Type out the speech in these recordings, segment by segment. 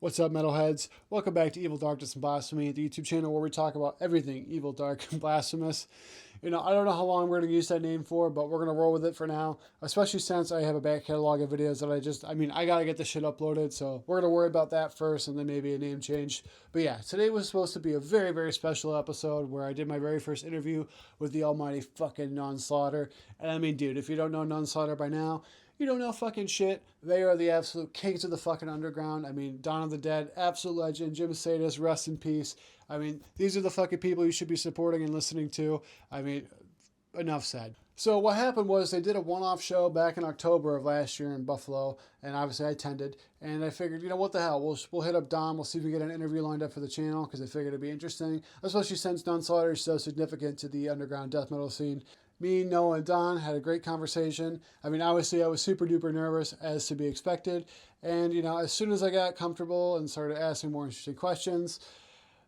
What's up, metalheads? Welcome back to Evil, Darkness, and Blasphemy, the YouTube channel where we talk about everything evil, dark, and blasphemous. I don't know how long we're going to use that name for, but we're going to roll with it for now, especially since I have a back catalog of videos that I got to get the shit uploaded, so we're going to worry about that first and then maybe a name change. But yeah, today was supposed to be a very, very special episode where I did my very first interview with the almighty fucking NUN Slaughter. And I mean, dude, if you don't know NUN Slaughter by now, you don't know fucking shit. They are the absolute kings of the fucking underground. I mean, Dawn of the Dead, absolute legend. Jim Sadis, rest in peace. I mean, these are the fucking people you should be supporting and listening to. I mean, enough said. So what happened was they did a one-off show back in October of last year in Buffalo, and obviously I attended. And I figured, what the hell, we'll hit up Don. We'll see if we get an interview lined up for the channel because I figured it'd be interesting, especially since NUN Slaughter is so significant to the underground death metal scene. Me, Noah, and Don had a great conversation. I mean, obviously, I was super duper nervous, as to be expected. And, as soon as I got comfortable and started asking more interesting questions,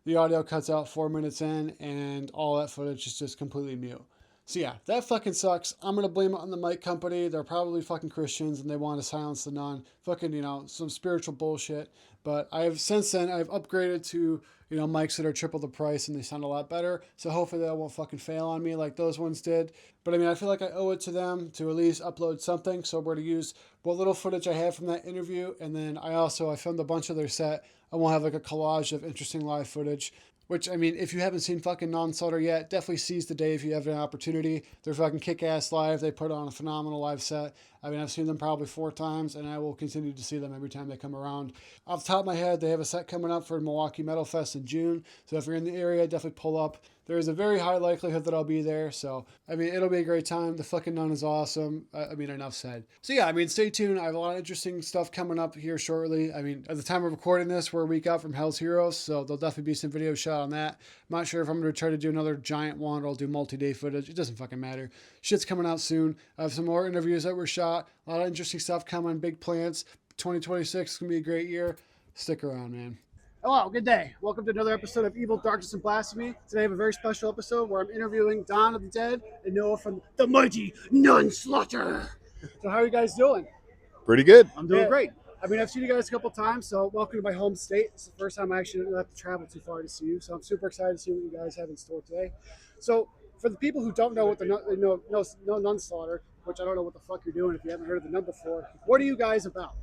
the audio cuts out 4 minutes in, and all that footage is just completely mute. So yeah, that fucking sucks. I'm going to blame it on the mic company. They're probably fucking Christians, and they want to silence the NUN. Fucking, some spiritual bullshit. But since then, I've upgraded to, mics that are triple the price and they sound a lot better. So hopefully they won't fucking fail on me like those ones did. But I mean, I feel like I owe it to them to at least upload something. So we're going to use what little footage I have from that interview. And then I filmed a bunch of their set. I won't have like a collage of interesting live footage. Which, I mean, if you haven't seen fucking NUN Slaughter yet, definitely seize the day if you have an opportunity. They're fucking kick-ass live. They put on a phenomenal live set. I mean, I've seen them probably 4 times, and I will continue to see them every time they come around. Off the top of my head, they have a set coming up for Milwaukee Metal Fest in June. So if you're in the area, definitely pull up. There is a very high likelihood that I'll be there. So, I mean, it'll be a great time. The fucking NUN is awesome. I mean, enough said. So, yeah, I mean, stay tuned. I have a lot of interesting stuff coming up here shortly. I mean, at the time of recording this, we're a week out from Hell's Heroes. So, there'll definitely be some videos shot on that. I'm not sure if I'm going to try to do another giant one or I'll do multi-day footage. It doesn't fucking matter. Shit's coming out soon. I have some more interviews that were shot. A lot of interesting stuff coming. Big plans. 2026 is going to be a great year. Stick around, man. Hello, good day. Welcome to another episode of Evil, Darkness, and Blasphemy. Today I have a very special episode where I'm interviewing Dawn of the Dead and Noah from the mighty NUN Slaughter. So how are you guys doing? Pretty good. I'm doing great. I mean, I've seen you guys a couple times, so welcome to my home state. It's the first time I actually didn't have to travel too far to see you, so I'm super excited to see what you guys have in store today. So for the people who don't know what the NUN Slaughter, which I don't know what the fuck you're doing if you haven't heard of the NUN before, what are you guys about?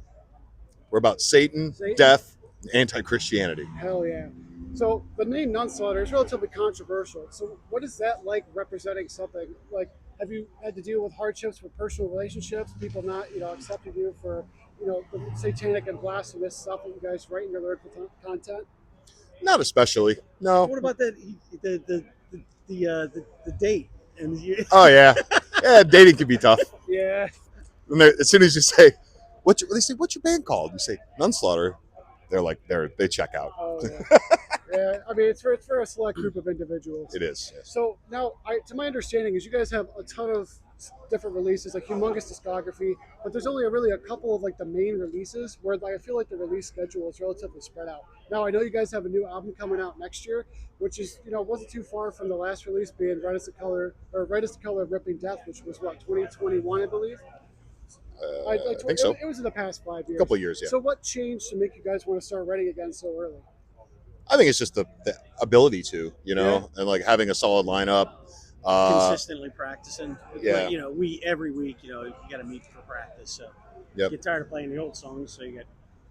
We're about Satan? Death, anti-Christianity. Hell yeah. So the name NUN Slaughter is relatively controversial. So what is that like representing something? Like, have you had to deal with hardships with personal relationships, people not, accepting you for, the satanic and blasphemous stuff that you guys write in your lyrical content? Not especially. No. What about the date? Oh yeah, yeah. Dating can be tough. Yeah. As soon as you say, what's your band called? You say NUN Slaughter. They check out. Oh, yeah. Yeah, I mean, it's for a select group of individuals. It is. Yes. So now, to my understanding, is you guys have a ton of different releases, like humongous discography, but there's only really a couple of like the main releases where I feel like the release schedule is relatively spread out. Now, I know you guys have a new album coming out next year, which is, wasn't too far from the last release being Red as the Color of Ripping Death, which was 2021, I believe. I think so. It was in the past 5 years. A couple of years, yeah. So what changed to make you guys want to start writing again so early? I think it's just the ability to, and like having a solid lineup. Consistently practicing. Yeah. But, every week, you got to meet for practice. So Yep. get tired of playing the old songs, so you got to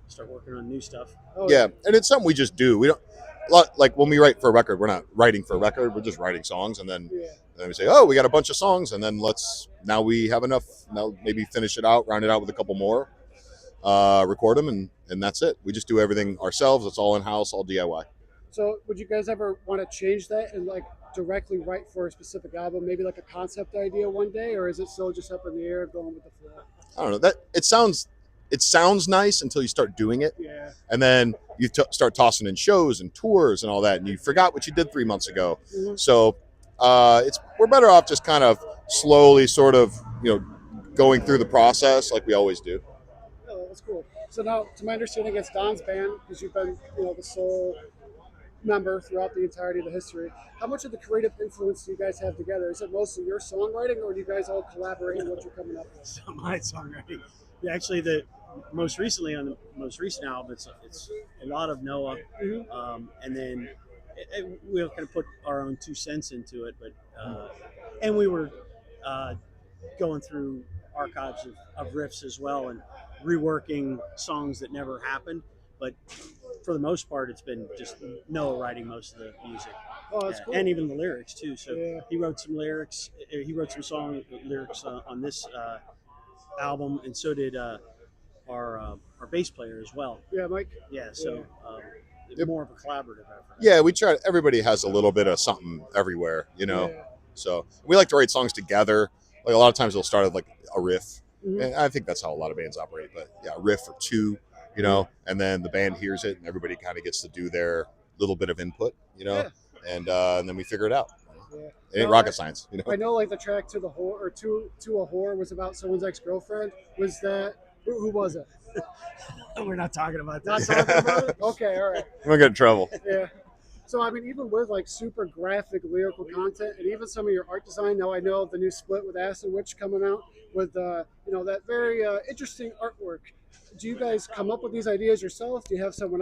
start working on new stuff. Oh, yeah, and it's something we just do. We don't like when we write for a record. We're not writing for a record. We're just writing songs, and then we say, "Oh, we got a bunch of songs," and then now we have enough. Now maybe finish it out, round it out with a couple more, record them, and that's it. We just do everything ourselves. It's all in house, all DIY. So would you guys ever want to change that and like directly write for a specific album, maybe like a concept idea one day, or is it still just up in the air going with the flow? I don't know. That it sounds nice until you start doing it. Yeah. And then you start tossing in shows and tours and all that, and you forgot what you did 3 months ago. Mm-hmm. So we're better off just kind of slowly, sort of, going through the process like we always do. Oh, that's cool. So now, to my understanding, it's Don's band because you've been, the sole member throughout the entirety of the history. How much of the creative influence do you guys have together? Is it mostly your songwriting, or do you guys all collaborate on what you're coming up with? So my songwriting. Yeah, actually, the most recently on the most recent album, it's a lot of Noah, and then we'll kind of put our own 2 cents into it. But and we were going through archives of riffs as well and reworking songs that never happened. But for the most part, it's been just Noah writing most of the music. Oh, that's cool. And even the lyrics too. So Yeah. he wrote some lyrics. He wrote some song lyrics on this album, and so did our bass player as well. Yeah, Mike. Yeah. So Yep. more of a collaborative effort. Yeah, we try. Everybody has a little bit of something everywhere, you know. Yeah. So we like to write songs together. Like a lot of times, they'll start with like a riff, Mhm. and I think that's how a lot of bands operate. But yeah, a riff or two, you know, and then the band hears it, and everybody kind of gets to do their little bit of input, you know, and then we figure it out. Yeah. It ain't No, rocket science, you know. I know, like the track to the whore or to a whore was about someone's ex-girlfriend. Was that who was it? We're not talking about Not that. talking about it. Okay, all right. I'm gonna get in trouble. Yeah. So I mean, even with like super graphic lyrical content, and even some of your art design. Now I know the new split with Acid Witch coming out with you know, that very interesting artwork. Do you guys come up with these ideas yourself? Do you have someone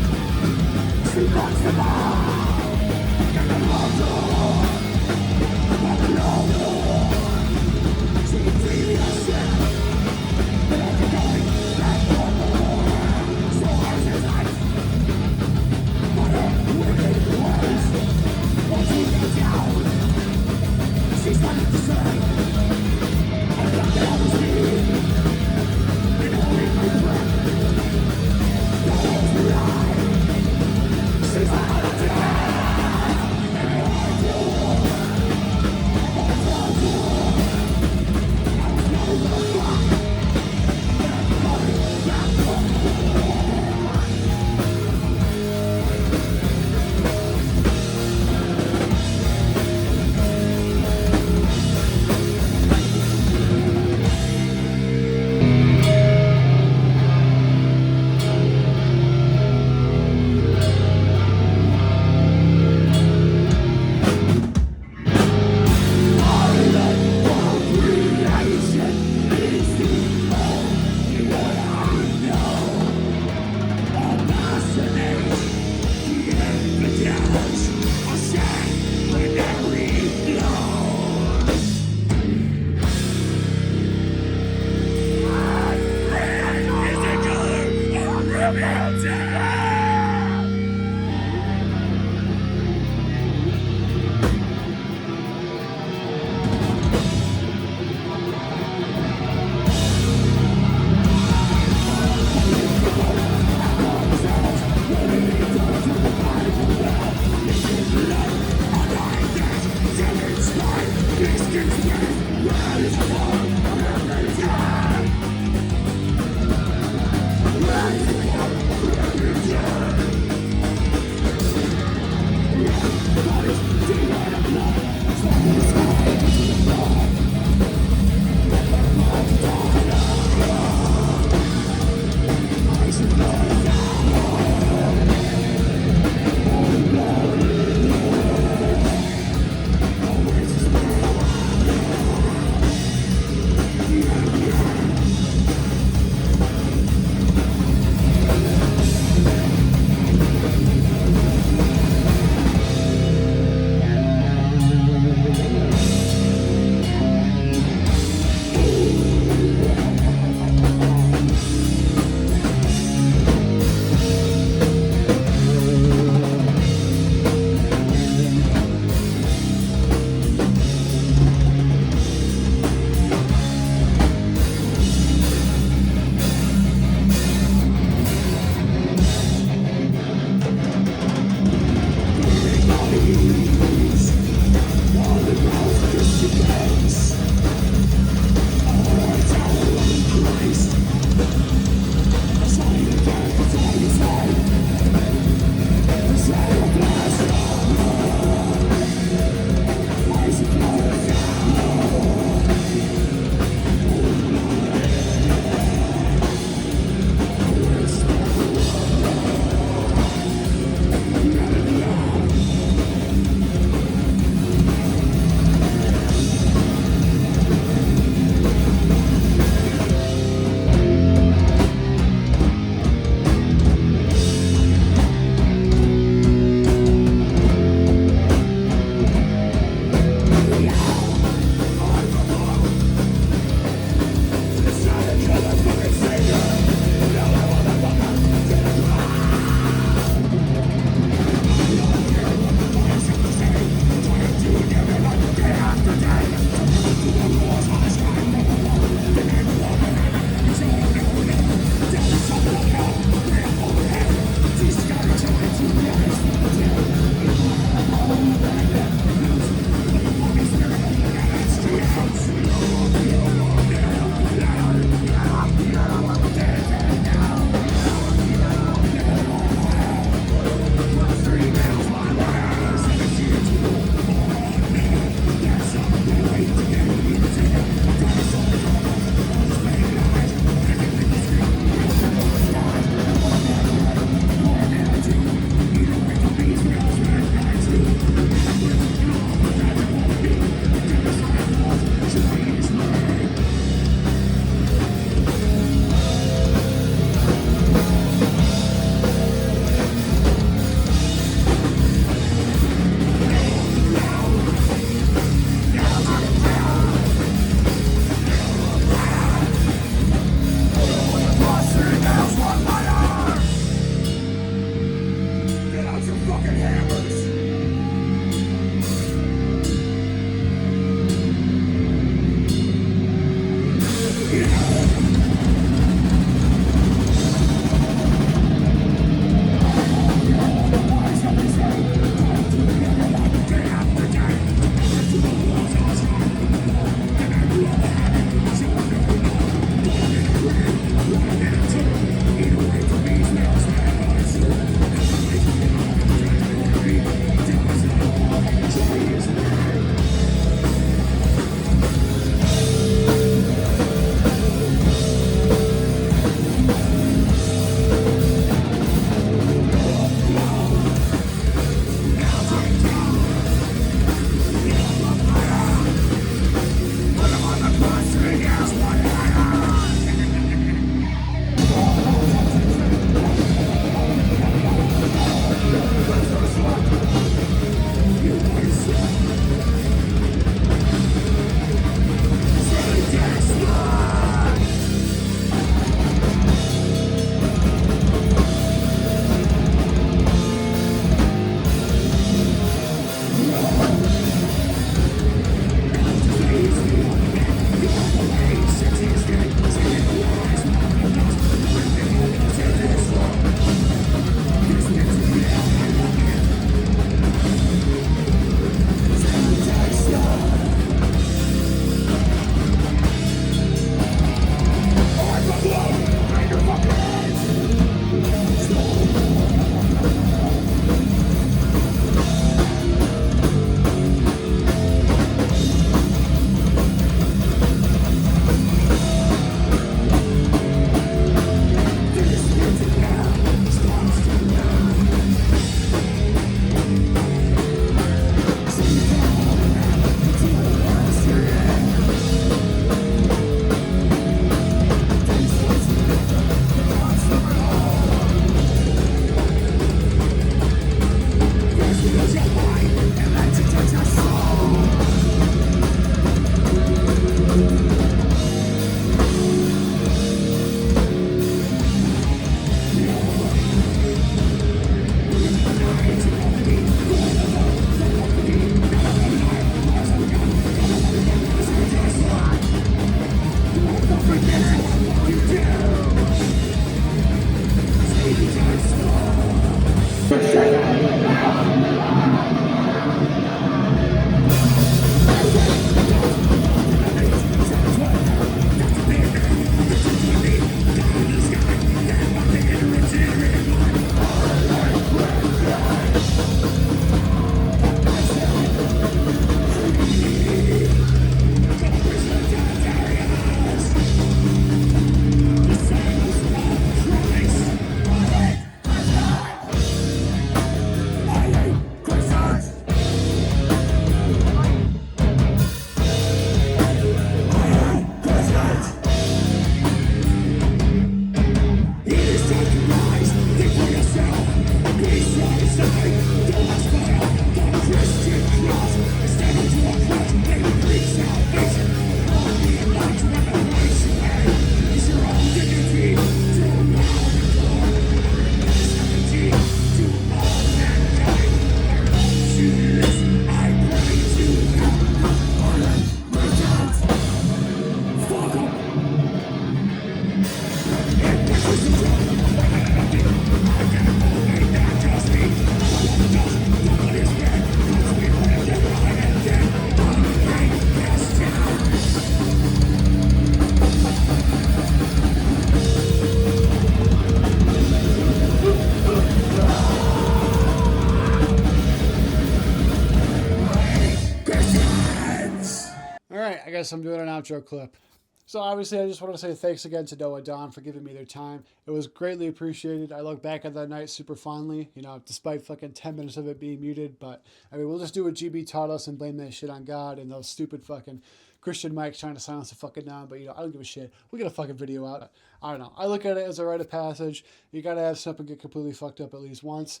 guess I'm doing an outro clip. So obviously, I just want to say thanks again to Noah and Don for giving me their time. It was greatly appreciated. I look back at that night super fondly, you know, despite fucking 10 minutes of it being muted. But, I mean, we'll just do what GB taught us and blame that shit on God and those stupid fucking Christian mics trying to silence the fucking down. But, you know, I don't give a shit. We'll get a fucking video out. I don't know. I look at it as a rite of passage. You got to have something get completely fucked up at least once.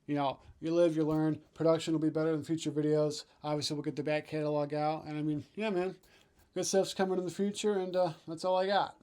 You know, you live, you learn. Production will be better in future videos. Obviously, we'll get the back catalog out. And, I mean, yeah, man. Good stuff's coming in the future, and that's all I got.